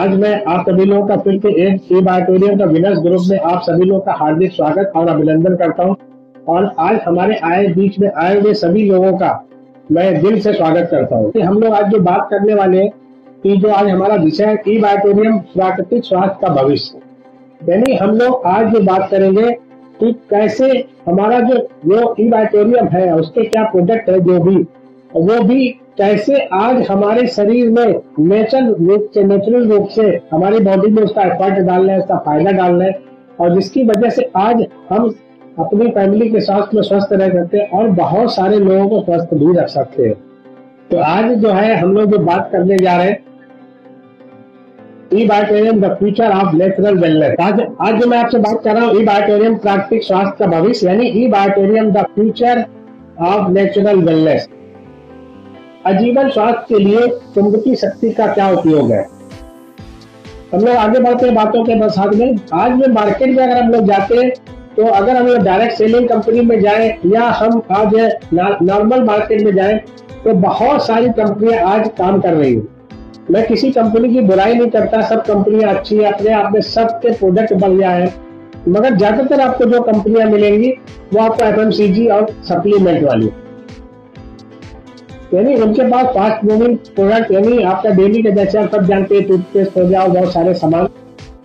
आज मैं आप सभी लोगों का फिर से एक ई बायोटेरियम का विनर्स ग्रुप में आप सभी लोगों का हार्दिक स्वागत और अभिनंदन करता हूं। और आज हमारे बीच में आए हुए सभी लोगों का मैं दिल से स्वागत करता हूं। हम लोग आज जो बात करने वाले हैं कि जो आज हमारा विषय है ई बायोटेरियम प्राकृतिक स्वास्थ्य का भविष्य, यानी हम लोग आज जो बात करेंगे कि कैसे हमारा जो ई बायोटेरियम है उसके क्या प्रोडक्ट है, वो भी कैसे आज हमारे शरीर में नेचुरल रूप से हमारी बॉडी में उसका एफर्ट डालना है, उसका फायदा डालना है, और जिसकी वजह से आज हम अपनी फैमिली के साथ में स्वस्थ रह सकते हैं और बहुत सारे लोगों को स्वस्थ भी रख सकते हैं। तो आज जो है हम लोग जो बात करने जा रहे हैं ई बायोटेरियम the future of natural wellness. आज जो मैं आपसे बात कर रहा हूँ ई बायोटेरियम प्राकृतिक स्वास्थ्य का भविष्य, यानी ई बायोटेरियम the future of natural wellness. आजीवन स्वास्थ्य के लिए चुंबकीय शक्ति का क्या उपयोग है। हम लोग आगे बढ़ते हैं बातों के साथ में। आज में मार्केट में अगर हम लोग जाते हैं तो अगर हम लोग डायरेक्ट सेलिंग कंपनी में जाएं या हम आज नॉर्मल मार्केट में जाएं तो बहुत सारी कंपनियां आज काम कर रही हैं। मैं किसी कंपनी की बुराई नहीं करता, सब कंपनियां अच्छी है, अपने आप में सबके प्रोडक्ट बढ़िया है, मगर ज्यादातर आपको जो कंपनियां मिलेंगी वो आपको एफएमसीजी और सप्लीमेंट वाली, यानी उनके पास फास्ट मूविंग प्रोडक्ट, यानी आपका डेली का जैसे आप सब जानते हैं टूथपेस्ट हो गया और बहुत सारे सामान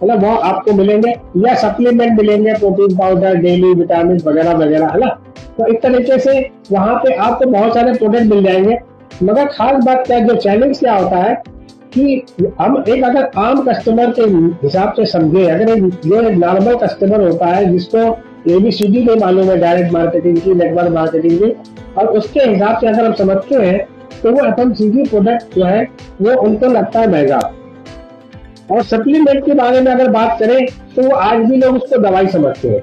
मतलब वो आपको मिलेंगे, या सप्लीमेंट मिलेंगे, प्रोटीन पाउडर, डेली विटामिन वगैरह वगैरह, है ना। तो इस तरीके से वहां पे आपको बहुत सारे प्रोडक्ट मिल जाएंगे। मगर खास बात क्या, जो चैलेंज क्या होता है कि हम एक अगर आम कस्टमर के हिसाब से समझे, अगर जो नॉर्मल कस्टमर होता है जिसको ABCD नहीं मालूम है, डायरेक्ट मार्केटिंग की, नेटवर्क मार्केटिंग की, और उसके हिसाब से अगर हम समझते हैं तो वो FMCG प्रोडक्ट जो है वो उनको लगता है महंगा। और सप्लीमेंट के बारे में अगर बात करें तो वो आज भी लोग उसको दवाई समझते हैं।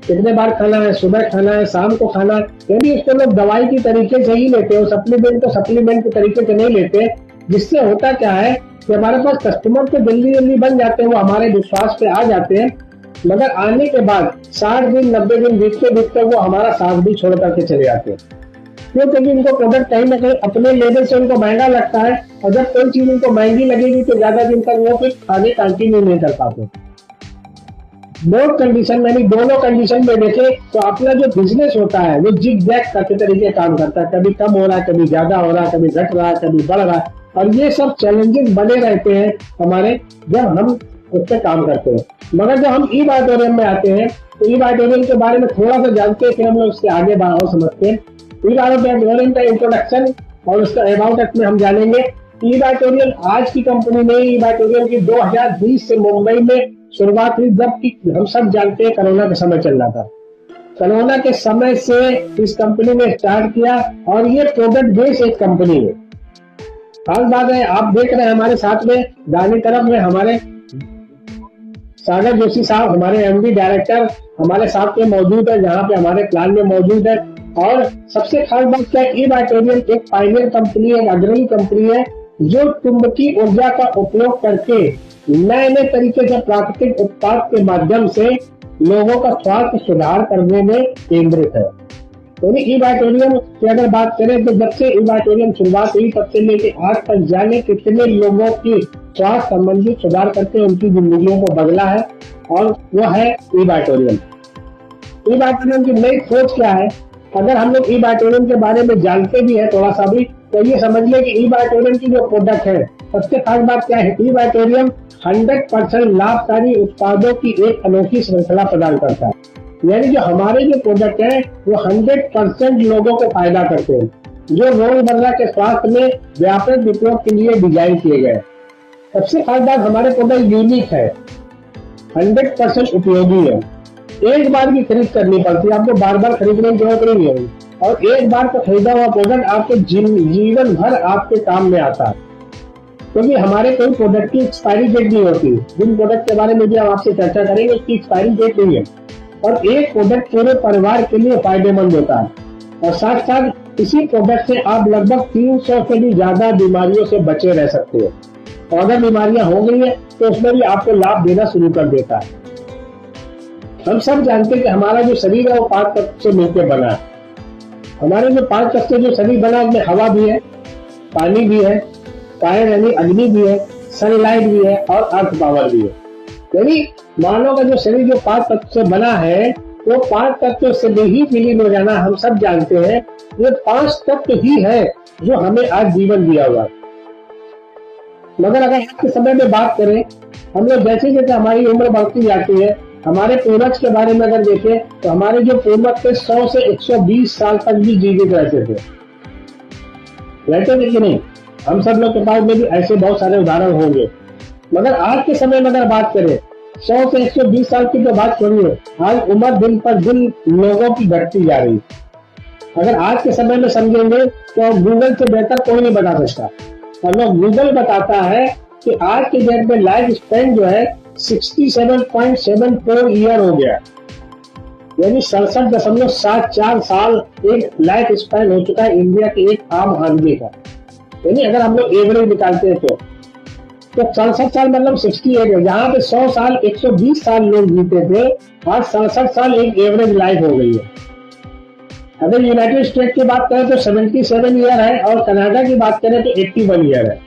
कितने बार खाना है, सुबह खाना है, शाम को खाना है, यदि उसको लोग दवाई की तरीके से ही लेते हैं, सप्लीमेंट को सप्लीमेंट के तरीके से नहीं लेते। जिससे होता क्या है कि हमारे पास कस्टमर तो जल्दी बन जाते हैं, वो हमारे विश्वास पे आ जाते हैं, मगर आने के बाद 60 दिन 90 दिन बीतते वो हमारा साथ भी छोड़ करके चले जाते हैं। क्योंकि इनको प्रोडक्ट कहीं ना कहीं अपने लेवल से उनको महंगा लगता है, और जब कोई चीज उनको महंगी लगेगी तो ज्यादा दिन तक वो फिर आगे कंटिन्यू नहीं कर पाते। बोथ कंडीशन में, दोनों कंडीशन में देखे तो अपना जो बिजनेस होता है वो जिग जैग करते तरीके काम करता है, कभी कम हो रहा है, कभी ज्यादा हो रहा है, कभी घट रहा है, कभी बढ़ रहा है, और ये सब चैलेंजेस बने रहते हैं हमारे जब हम उस पर काम करते हैं। मगर जब हम ई बायोटेरियम में आते हैं तो ई बायोटेरियम के बारे में थोड़ा सा जानते हैं, फिर हम लोग उसके आगे और समझते हैं। ई बायोटेरियम का इंट्रोडक्शन और उसका अबाउट अस में हम जानेंगे। ई बायोटेरियम आज की कंपनी नहीं, ई बायोटेरियम की 2020 से मुंबई में शुरुआत हुई, जबकि हम सब जानते हैं कोरोना का समय चल रहा था। कोरोना के समय से इस कंपनी ने स्टार्ट किया और ये प्रोडक्ट बेस्ड एक कंपनी है। खास बात है, आप देख रहे हैं हमारे साथ में दाहिनी तरफ में हमारे सागर जोशी साहब, हमारे MD डायरेक्टर हमारे साथ में मौजूद है, जहाँ पे हमारे प्लान में मौजूद है। और सबसे खास बात क्या, ई बायोटेरियम एक पायनियर कंपनी है, अग्रणी कंपनी है, जो चुंबकीय ऊर्जा का उपयोग करके नए नए तरीके से प्राकृतिक उत्पाद के माध्यम से लोगों का स्वास्थ्य सुधार करने में केंद्रित है। तो ई बायोटेरियम की अगर बात करें तो जब से ई बायोटेरियम शुरुआत हुई तब से लेके आज तक जाने कितने लोगों की स्वास्थ्य संबंधी सुधार करके उनकी जिंदगियों को बदला है, और वो है ई बायोटेरियम। ई बायोटेरियम की नई खोज क्या है, अगर हम लोग ई बायोटेरियम के बारे में जानते भी है थोड़ा सा भी, तो ये समझ ले कि ई बायोटेरियम की जो प्रोडक्ट है, सबसे खास बात क्या है, ई बायोटेरियम 100% लाभकारी उत्पादों की एक अनोखी श्रृंखला प्रदान करता है। यानी जो हमारे जो प्रोडक्ट है वो 100% लोगों को फायदा करते हैं, जो रोजमर्रा के स्वास्थ्य में व्यापक उपयोग के लिए डिजाइन किए गए। सबसे खास बात, हमारे प्रोडक्ट यूनिक है, 100% उपयोगी है, एक बार भी खरीद करनी पड़ती है, आपको बार बार खरीदने की जरूरत नहीं है, और एक बार का खरीदा हुआ प्रोडक्ट आपके जीवन भर आपके काम में आता है। क्योंकि हमारे कोई प्रोडक्ट की एक्सपायरी डेट नहीं होती, जिन प्रोडक्ट के बारे में भी हम आपसे चर्चा करेंगे उसकी एक्सपायरी डेट नहीं है, और एक प्रोडक्ट पूरे परिवार के लिए फायदेमंद होता है। और साथ साथ इसी प्रोडक्ट से आप लगभग 300 से भी ज्यादा बीमारियों से बचे रह सकते हो, और अगर बीमारियां हो गई है तो उसमें भी आपको लाभ देना शुरू कर देता है। हम सब जानते हैं कि हमारा जो शरीर है वो 5 तत्व से मिलकर बना है। हमारे जो 5 तत्व से जो शरीर बना उसमें हवा भी है, पानी भी है, फायर यानी अग्नि भी है, सनलाइट भी है और अर्थ पावर भी है। यानी मानव का जो शरीर जो 5 तत्व से बना है, वो 5 तत्व से ही विलीन हो जाना हम सब जानते हैं। ये 5 तत्व ही है जो हमें आज जीवन दिया हुआ। मगर अगर आज के समय में बात करें, हम लोग जैसे जैसे हमारी उम्र बढ़ती जाती है, हमारे पूर्वज के बारे में अगर देखें तो हमारे जो पूर्वज थे 100 से 120 साल तक भी जीवित रहते थे कि नहीं। हम सब लोग के पास में भी ऐसे बहुत सारे उदाहरण होंगे। मगर आज के समय में अगर बात करें 100 से 120 साल की तो बात छोड़िए, आज उम्र दिन पर दिन लोगों की घटती जा रही है। अगर आज के समय में समझेंगे तो गूगल से बेहतर कोई नहीं बता सकता। और गूगल बताता है कि आज के डेट में लाइफ स्पैन जो है 67.74 ईयर हो गया, यानी 67.74 साल एक लाइफ स्पैन हो चुका है इंडिया के एक आम आदमी का। यानी अगर हम लोग एवरेज निकालते हैं तो 67 साल मतलब 68 है। जहां पे 100 साल 120 साल लोग जीते थे, आज 67 साल एक एवरेज लाइफ हो गई है। अगर यूनाइटेड स्टेट की बात करें तो 77 ईयर है और कनाडा की बात करें तो 81 ईयर है।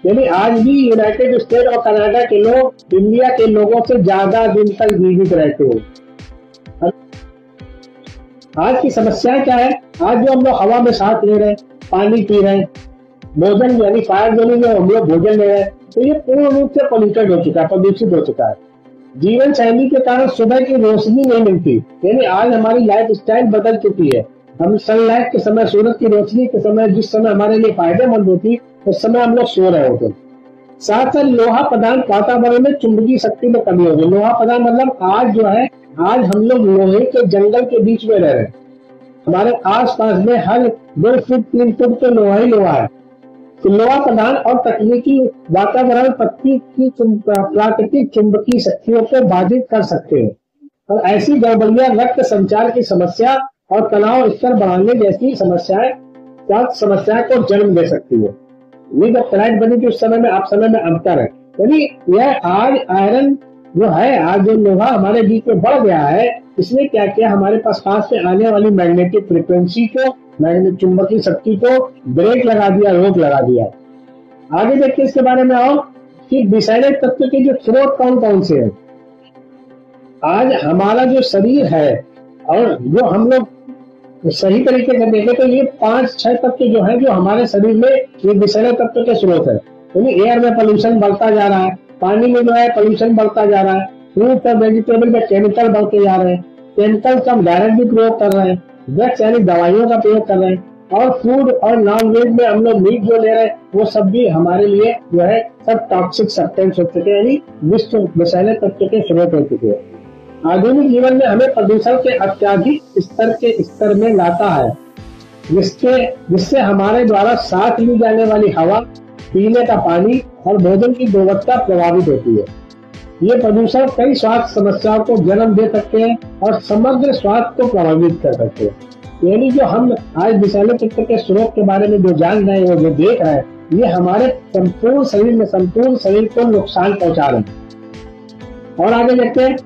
यानी आज भी यूनाइटेड स्टेट और कनाडा के लोग इंडिया के लोगों से ज्यादा दिन तक जीवित रहते हैं। आज की समस्या क्या है? आज जो हम लोग हवा में सांस ले रहे हैं, पानी पी रहे हैं, भोजन यानी फायर जोनिंग में हम लोग भोजन ले रहे हैं, तो ये पूर्ण रूप से पॉल्यूटेड हो चुका है, प्रदूषित हो चुका है। जीवन शैली के कारण सुबह की रोशनी नहीं मिलती, यानी आज हमारी लाइफ स्टाइल बदल चुकी है। हम सनलाइट के समय, सूरज की रोशनी के समय, जिस समय हमारे लिए फायदेमंद होती उस समय हम लोग सो रहे होते। साथ साथ लोहा पदार्थ वातावरण में चुंबकीय शक्ति में कमी हो गई। लोहा पदार्थ मतलब आज जो है, आज हम लोग लोहे के जंगल के बीच में रह रहे हैं। हमारे आस पास में हर 2 फुट 3 फुट तो लोहा ही लोहा है। तो लोहा पदार्थ और तकनीकी वातावरण पृथ्वी की प्राकृतिक चुंबकीय शक्तियों को बाधित कर सकते हैं और ऐसी गड़बड़ियां रक्त संचार की समस्या और तनाव स्तर बढ़ाने जैसी समस्याएं को जन्म दे सकती है। ये जब फ्लाइट बनी थी उस समय में आप समय में अंतर है। यानी यह आज आयरन जो है, आज जो लोहा हमारे बीच में बढ़ गया है, इसने क्या किया, हमारे पास में आने वाली मैग्नेटिक फ्रिक्वेंसी को, मैग्नेटिक चुंबकीय शक्ति को ब्रेक लगा दिया, रोक लगा दिया। आगे देखते इसके बारे में और कि विषैले तत्व के जो स्रोत कौन कौन से हैं। आज हमारा जो शरीर है और जो हम लोग सही तरीके से देखें तो ये 5-6 तत्व जो है जो हमारे शरीर में ये विषैले तत्व के स्रोत है। यानी एयर में पोल्यूशन बढ़ता जा रहा है, पानी में जो है पोल्यूशन बढ़ता जा रहा है, फ्रूट और वेजिटेबल में केमिकल बढ़ते जा रहे हैं, केमिकल का हम डायरेक्ट भी प्रयोग कर रहे हैं, ड्रग्स यानी दवाइयों का प्रयोग कर रहे हैं, और फूड और नॉन वेज में हम लोग मीट जो ले रहे हैं वो सब भी हमारे लिए जो है सब टॉक्सिक सब्सटेंस हो चुके हैं, यानी विषैले तत्व के स्रोत हो चुके हैं। आधुनिक जीवन में हमें प्रदूषण के अत्यधिक स्तर में लाता है, जिससे हमारे द्वारा सांस ली जाने वाली हवा, पीने का पानी और भोजन की गुणवत्ता प्रभावित होती है। ये प्रदूषण कई स्वास्थ्य समस्याओं को जन्म दे सकते हैं और समग्र स्वास्थ्य को प्रभावित कर सकते हैं। यानी जो हम आज विषैले तत्व के स्रोत के बारे में जो जान रहे हैं, जो देख रहे हैं, ये हमारे संपूर्ण शरीर को नुकसान पहुंचा रहे हैं। और आगे देखते हैं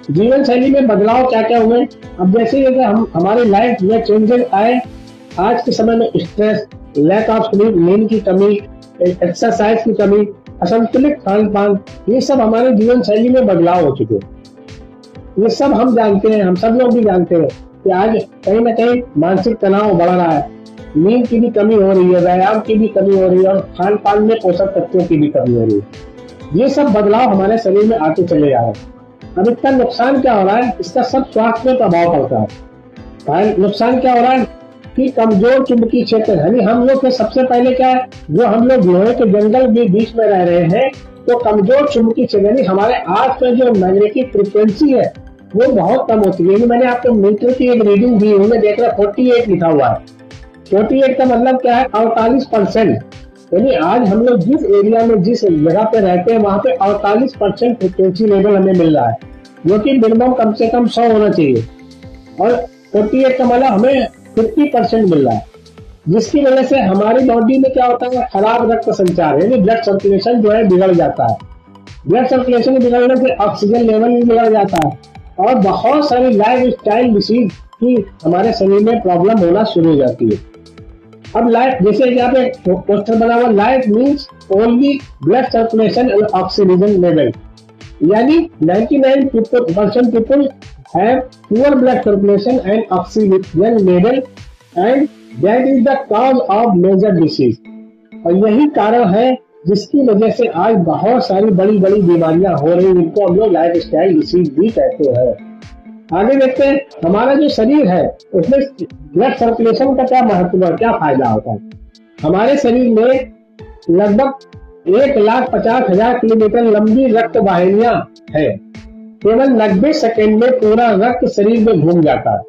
जीवन शैली में बदलाव क्या क्या हुए। अब जैसे हम हमारी लाइफ में चेंजेस आए, आज के समय में स्ट्रेस, लैक ऑफ स्लीप, नींद की कमी, एक्सरसाइज की कमी, असंतुलित खान पान, ये सब हमारे जीवन शैली में बदलाव हो चुके हैं। ये सब हम जानते हैं, हम सब लोग भी जानते हैं कि आज कहीं ना कहीं मानसिक तनाव बढ़ रहा है, नींद की भी कमी हो रही है, व्यायाम की भी कमी हो रही है और खान पान में पोषक तत्वों की भी कमी हो रही है। ये सब बदलाव हमारे शरीर में आते चले जा रहे हैं। अब इसका नुकसान क्या हो रहा है? इसका सब स्वास्थ्य में प्रभाव पड़ता है। नुकसान क्या हो रहा है कि कमजोर चुंबकीय क्षेत्र, यानी हम लोग के सबसे पहले क्या है, जो हम लोग लोहे के जंगल के बीच में रह रहे हैं, तो कमजोर चुंबकीय क्षेत्र यानी हमारे आस में जो मैग्नेटिक फ्रिक्वेंसी है वो बहुत कम होती है। मैंने आपको मीटर की एक रीडिंग दी हुई है, देख रहा 48 लिखा हुआ है। 48 का मतलब क्या है? 48%। यानी आज हम लोग जिस एरिया में, जिस जगह पे रहते हैं, वहां पे 48% फ्रिक्वेंसी लेवल हमें मिल रहा है, जो कि मिनिमम कम से कम 100 होना चाहिए। और 48 का मतलब हमें 50% मिल रहा है, जिसकी वजह से हमारी बॉडी में क्या होता है, खराब रक्त संचार यानी ब्लड सर्कुलेशन जो है बिगड़ जाता है। ब्लड सर्कुलेशन बिगड़ने से ऑक्सीजन लेवल भी बिगड़ जाता है और बहुत सारी लाइफ स्टाइल डिसीज की हमारे शरीर में प्रॉब्लम होना शुरू हो जाती है। अब लाइफ, जैसे यहाँ पे पोस्टर बना हुआ, life means only blood circulation and oxygen level, यानी 99% people have poor blood circulation and oxygen level and that is the cause of major disease. और यही कारण है जिसकी वजह से आज बहुत सारी बड़ी बड़ी बीमारियां हो रही, जिनको हम लोग लाइफ स्टाइल डिसीज भी कहते हैं। आगे देखते हैं हमारा जो शरीर है उसमें ब्लड सर्कुलेशन का क्या महत्व है, क्या फायदा होता है। हमारे शरीर में लगभग 1,50,000 किलोमीटर लंबी रक्त वाहिनियां है। केवल 90 सेकेंड में पूरा रक्त शरीर में घूम जाता है।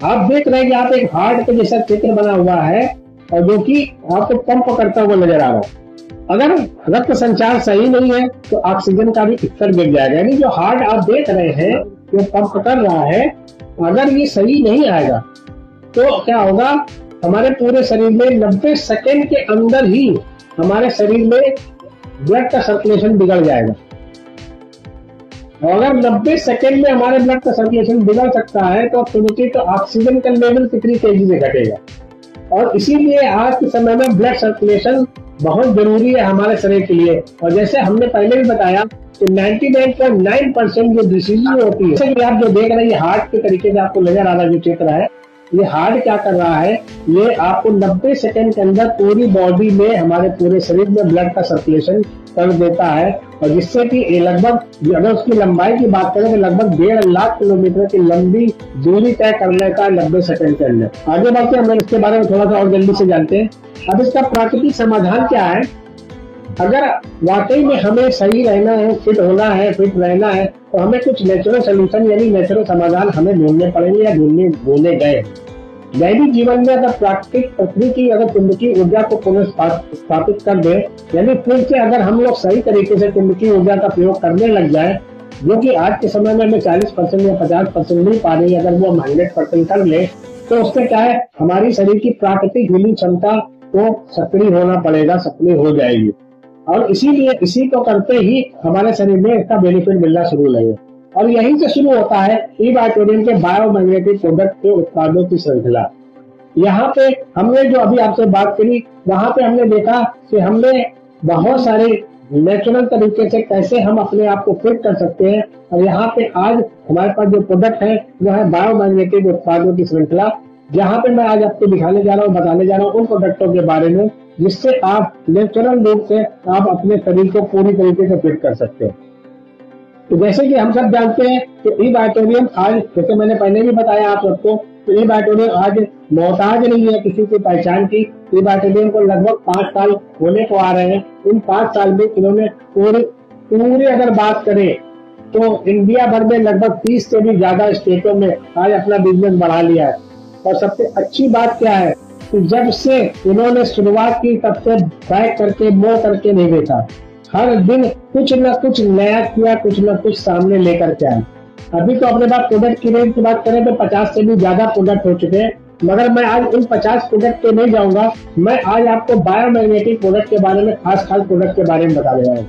आप देख रहे हैं कि आप एक हार्ट के जैसा चित्र बना हुआ है और जो कि आपको पंप करता हुआ नजर आ रहा है। अगर रक्त संचार सही नहीं है तो ऑक्सीजन का भी स्तर गिर जाएगा, यानी जो हार्ट आप देख रहे हैं जो पंप कर रहा है, अगर ये सही नहीं आएगा तो क्या होगा, हमारे पूरे शरीर में 90 सेकेंड के अंदर ही हमारे शरीर में ब्लड का सर्कुलेशन बिगड़ जाएगा। और अगर 90 सेकेंड में हमारे ब्लड का सर्कुलेशन बिगड़ सकता है तो सोचिए तो ऑक्सीजन का लेवल कितनी तेजी से घटेगा। और इसीलिए आज के समय में ब्लड सर्कुलेशन बहुत जरूरी है हमारे शरीर के लिए। और जैसे हमने पहले भी बताया कि 99.9% जो डिसीज होती है, जैसे कि आप जो देख रहे हैं ये हार्ट के तरीके से आपको नजर आ रहा जो चित्र है, ये हार्ट क्या कर रहा है, ये आपको 90 सेकेंड के अंदर पूरी बॉडी में हमारे पूरे शरीर में ब्लड का सर्कुलेशन कर देता है। और जिससे कि लगभग अगर उसकी लंबाई की बात करें तो लगभग 1.5 लाख किलोमीटर की लंबी दूरी तय कर लेता है 90 सेकेंड के अंदर। आगे बढ़ते हैं, हम इसके बारे में थोड़ा सा और जल्दी से जानते हैं। अब इसका प्राकृतिक समाधान क्या है। अगर वाकई में हमें सही रहना है, फिट होना है, फिट रहना है, तो हमें कुछ नेचुरल सोल्यूशन यानी नेचुरल समाधान हमें ढूंढने पड़ेंगे या ढूंढने गए। दैनिक जीवन में अगर प्राकृतिक पृथ्वी की अगर चुंबकीय ऊर्जा को पुनर्स्थापित कर दे, यानी फिर से अगर हम लोग सही तरीके से चुंबकीय ऊर्जा का प्रयोग करने लग जाए, जो कि आज के समय में हमें 40% या 50% नहीं पा रही, अगर वो हम 100% कर ले तो उससे क्या है, हमारी शरीर की प्राकृतिक हीलिंग क्षमता को सक्रिय होना पड़ेगा, सक्रिय हो जाएगी। और इसीलिए इसी को करते ही हमारे शरीर में इसका बेनिफिट मिलना शुरू लगेगा। और यहीं से शुरू होता है ई-बायोटेरियम के बायोमैग्नेटिक प्रोडक्ट के उत्पादों की श्रृंखला। यहाँ पे हमने जो अभी आपसे बात करी, वहां पे हमने देखा कि हमने बहुत सारे नेचुरल तरीके से कैसे हम अपने आप को फिट कर सकते हैं। और यहाँ पे आज हमारे पास जो प्रोडक्ट है वो है बायोमैग्नेटिक उत्पादों की श्रृंखला, जहाँ पे मैं आज आपको दिखाने जा रहा हूँ, बताने जा रहा हूँ उन प्रोडक्टों के बारे में जिससे आप नेचुरल रूप से आप अपने शरीर को पूरी तरीके से फिट कर सकते हैं। तो जैसे कि हम सब जानते हैं कि ई-बायोटेरियम आज, जैसे मैंने पहले भी बताया आप सबको, तो ई-बायोटेरियम आज मोहताज नहीं है किसी की पहचान की। ई-बायोटेरियम को लगभग 5 साल होने को आ रहे हैं। इन 5 साल में इन्होंने पूरी अगर बात करें तो इंडिया भर में लगभग 30 से भी ज्यादा स्टेटों में आज अपना बिजनेस बढ़ा लिया है। और सबसे अच्छी बात क्या है कि जब से इन्होंने शुरुआत की तब से बैक करके मोह करके नहीं देखा, हर दिन कुछ न कुछ नया किया, कुछ न कुछ सामने लेकर के आए। अभी तो अपने पास प्रोडक्ट की रेंज की बात करें तो 50 से भी ज्यादा प्रोडक्ट हो चुके हैं, मगर मैं आज उन 50 प्रोडक्ट पे नहीं जाऊंगा। मैं आज आपको बायोमैग्नेटिक प्रोडक्ट के बारे में, खास प्रोडक्ट के बारे में बता रहा हूँ।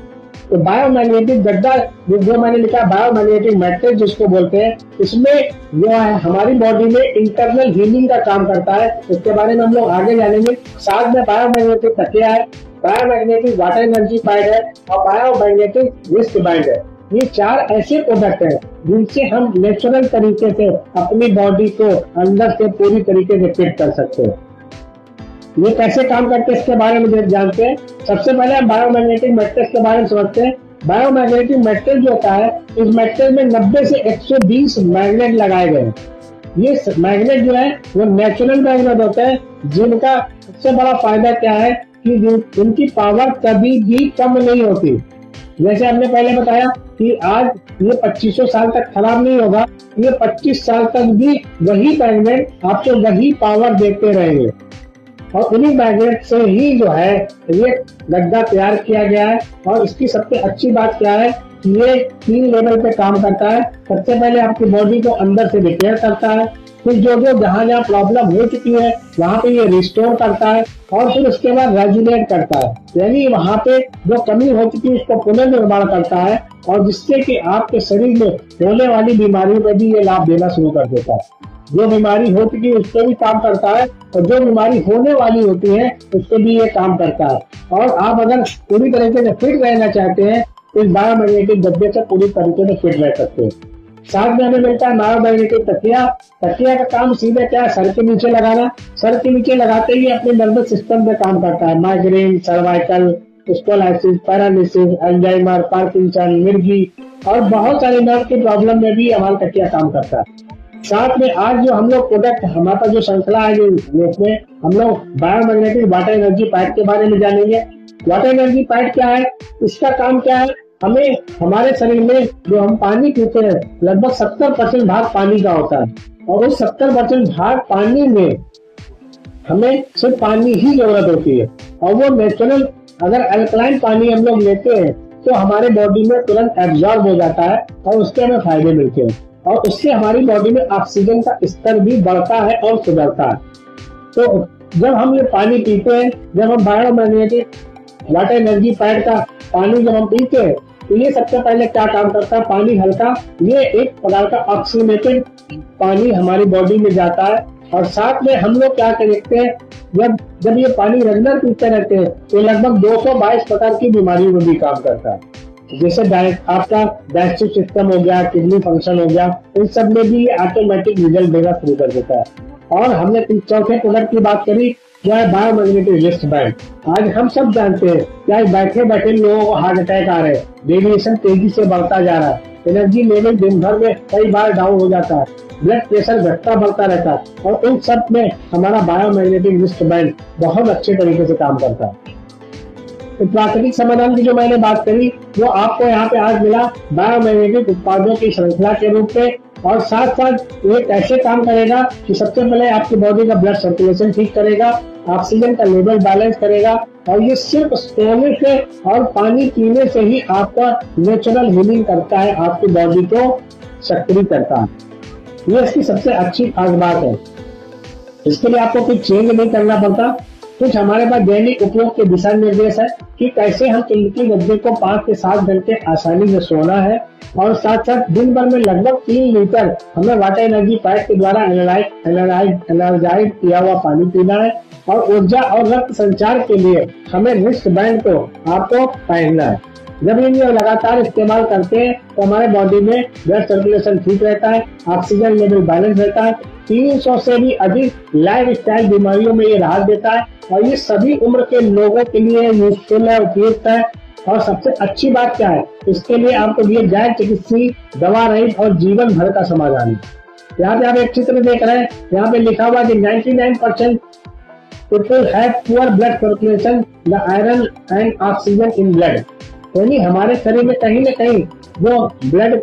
तो बायोमैग्नेटिक गड्ढा जो मैंने लिखा, बायोमैग्नेटिक मैट्रेस जिसको बोलते हैं, इसमें जो है हमारी बॉडी में इंटरनल हीलिंग का काम करता है। इसके बारे में हम लोग आगे जानेंगे। साथ में बायोमैग्नेटिक तकिया है, बायोमैग्नेटिक वाटर एनर्जी पैड है और बायोमैग्नेटिक रिस्ट बैंड है। ये 4 ऐसे प्रोडक्ट हैं जिनसे हम नेचुरल तरीके से अपनी बॉडी को अंदर से पूरी तरीके से फिट कर सकते हैं। ये कैसे काम करते हैं इसके बारे में जानते हैं। सबसे पहले हम बायोमैग्नेटिक मैट्रेस के बारे में समझते हैं। बायोमैग्नेटिक मैट्रेस जो होता है, इस मैट्रेस में 90 से 120 मैग्नेट लगाए गए हैं। ये मैग्नेट जो है वो नेचुरल मैग्नेट होते हैं, जिनका सबसे बड़ा फायदा क्या है कि इनकी पावर कभी भी कम नहीं होती। जैसे हमने पहले बताया कि आज ये 2500 साल तक खराब नहीं होगा, ये 25 साल तक भी वही मैग्नेट आपको वही पावर देते रहेंगे। और उन्हीं मैग्नेट से ही जो है ये गड्ढा तैयार किया गया है। और इसकी सबसे अच्छी बात क्या है कि ये 3 लेवल पे काम करता है। सबसे पहले आपकी बॉडी को अंदर से रिपेयर करता है, फिर जो जहाँ प्रॉब्लम हो चुकी है वहाँ पे ये रिस्टोर करता है, और फिर उसके बाद रेजुलेट करता है, यानी वहाँ पे जो कमी हो चुकी है उसको पुनर्निर्माण करता है, और जिससे कि आपके शरीर में होने वाली बीमारियों में भी ये लाभ देना शुरू कर देता है। जो बीमारी हो चुकी है उस पर भी काम करता है और जो बीमारी होने वाली होती है उस पर भी ये काम करता है। और आप अगर पूरी तरीके से फिट रहना चाहते हैं तो इस बायोमैग्नेटिक डब्बे से पूरी तरीके से फिट रह सकते हैं। साथ में हमें मिलता है बायोमैग्नेटिक तकिया। तकिया का काम सीधे क्या है, सर के नीचे लगाना। सर के नीचे लगाते ही अपने नर्वस सिस्टम पे काम करता है। Migraine, cervical, spondylosis, paralysis, Alzheimer, Parkinson, मिर्गी और बहुत सारे नर्व की प्रॉब्लम में भी हमारा तकिया काम करता है। साथ में आज जो हम लोग प्रोडक्ट, हमारा जो श्रृंखला है जो उसमें हम लोग बायोमैग्नेटिक वाटर एनर्जी पैड के बारे में जानेंगे। वाटर एनर्जी पैड क्या है, इसका काम क्या है, हमें हमारे शरीर में जो हम पानी पीते हैं लगभग 70% भाग पानी का होता है और उस 70% भाग पानी में हमें सिर्फ पानी ही जरूरत होती है। और वो नेचुरल, अगर अल्कलाइन पानी हम लोग लेते हैं तो हमारे बॉडी में तुरंत एब्जॉर्ब हो जाता है और उसके हमें फायदे मिलते हैं और उससे हमारी बॉडी में ऑक्सीजन का स्तर भी बढ़ता है और सुधरता है। तो जब हम ये पानी पीते हैं, जब हम बायोमैग्नेटिक वाटर एनर्जी पैड का पानी जब हम पीते हैं तो ये सबसे पहले क्या काम करता है, पानी हल्का, ये एक प्रकार का ऑक्सीनेटेड पानी हमारी बॉडी में जाता है। और साथ में हम लोग क्या करते हैं, जब ये पानी रेगुलर पीते रहते हैं तो लगभग 222 प्रकार की बीमारियों में भी काम करता है। जैसे आपका डाइजेस्टिव सिस्टम हो गया, किडनी फंक्शन हो गया, इन सब में भी ये ऑटोमेटिक रिजल्ट देना शुरू कर देता है। और हमने चौथे प्रोडक्ट की बात करी, क्या है बायोमैग्नेटिक रिस्ट बैंड। आज हम सब जानते हैं क्या बैठे बैठे लोगों को हार्ट अटैक आ रहे हैं, रेडिएशन तेजी से बढ़ता जा रहा है, एनर्जी लेवल दिन भर में कई बार डाउन हो जाता है, ब्लड प्रेशर घटता बढ़ता रहता है और उन सब में हमारा बायोमैग्नेटिक रिस्ट बैंड बहुत अच्छे तरीके से काम करता है। तो प्राकृतिक समाधान की जो मैंने बात करी वो आपको यहाँ पे आज मिला बायोमैग्नेटिक उत्पादों की श्रृंखला के रूप में। और साथ साथ ये कैसे काम करेगा कि सबसे पहले आपकी बॉडी का ब्लड सर्कुलेशन ठीक करेगा, ऑक्सीजन का लेवल बैलेंस करेगा और ये सिर्फ सोने से और पानी पीने से ही आपका नेचुरल हीलिंग करता है, आपकी बॉडी को सक्रिय करता है। ये इसकी सबसे अच्छी खास बात है। इसके लिए आपको कुछ चेंज नहीं करना पड़ता। कुछ हमारे पास दैनिक उपयोग के दिशा निर्देश है कि कैसे हम चुंबकीय गद्दे को 5 से 7 घंटे आसानी से सोना है और साथ साथ दिन भर में लगभग 3 लीटर हमें वाटर एनर्जी पैड के द्वारा एनर्जाइज किया हुआ पानी पीना है और ऊर्जा और रक्त संचार के लिए हमें रिस्ट बैंड को आपको पहनना है। जब ये लगातार इस्तेमाल करते हैं तो हमारे बॉडी में ब्लड सर्कुलेशन ठीक रहता है, ऑक्सीजन लेवल बैलेंस रहता है, 300 से भी अधिक लाइफ स्टाइल बीमारियों में ये राहत देता है और ये सभी उम्र के लोगों के लिए यूजफुल है, उपयुक्त है। और सबसे अच्छी बात क्या है, इसके लिए आपको दिए गैर चिकित्सीय, दवा रहित और जीवन भर का समाधान है। यहाँ पे आप एक चित्र देख रहे हैं, यहाँ पे लिखा हुआ है 99% people have poor blood circulation, the iron and oxygen in blood. यानी हमारे शरीर में कहीं न कहीं जो ब्लड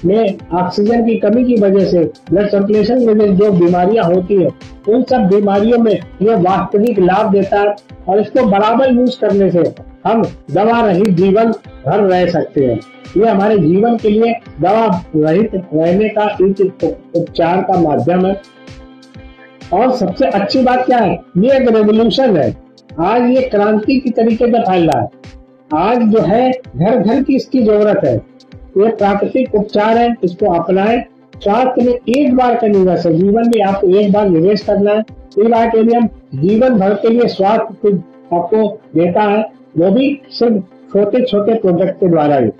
में ऑक्सीजन की कमी की वजह से, ब्लड सर्कुलेशन में जो बीमारियां होती है उन सब बीमारियों में ये वास्तविक लाभ देता है और इसको बराबर यूज करने से हम दवा रहित जीवन भर रह सकते हैं। ये हमारे जीवन के लिए दवा रहित रहने का एक उपचार का माध्यम है। और सबसे अच्छी बात क्या है, ये एक रेवोल्यूशन है। आज ये क्रांति की तरीके से फैल रहा है। आज जो है घर घर की इसकी जरूरत है। ये प्राकृतिक उपचार है, इसको अपनाएं। स्वास्थ्य में एक बार का निवेश है, जीवन में आपको एक बार निवेश करना है। इवाटेरियम जीवन भर के लिए स्वास्थ्य आपको देता है, वो भी सिर्फ छोटे छोटे प्रोडक्ट के द्वारा ही।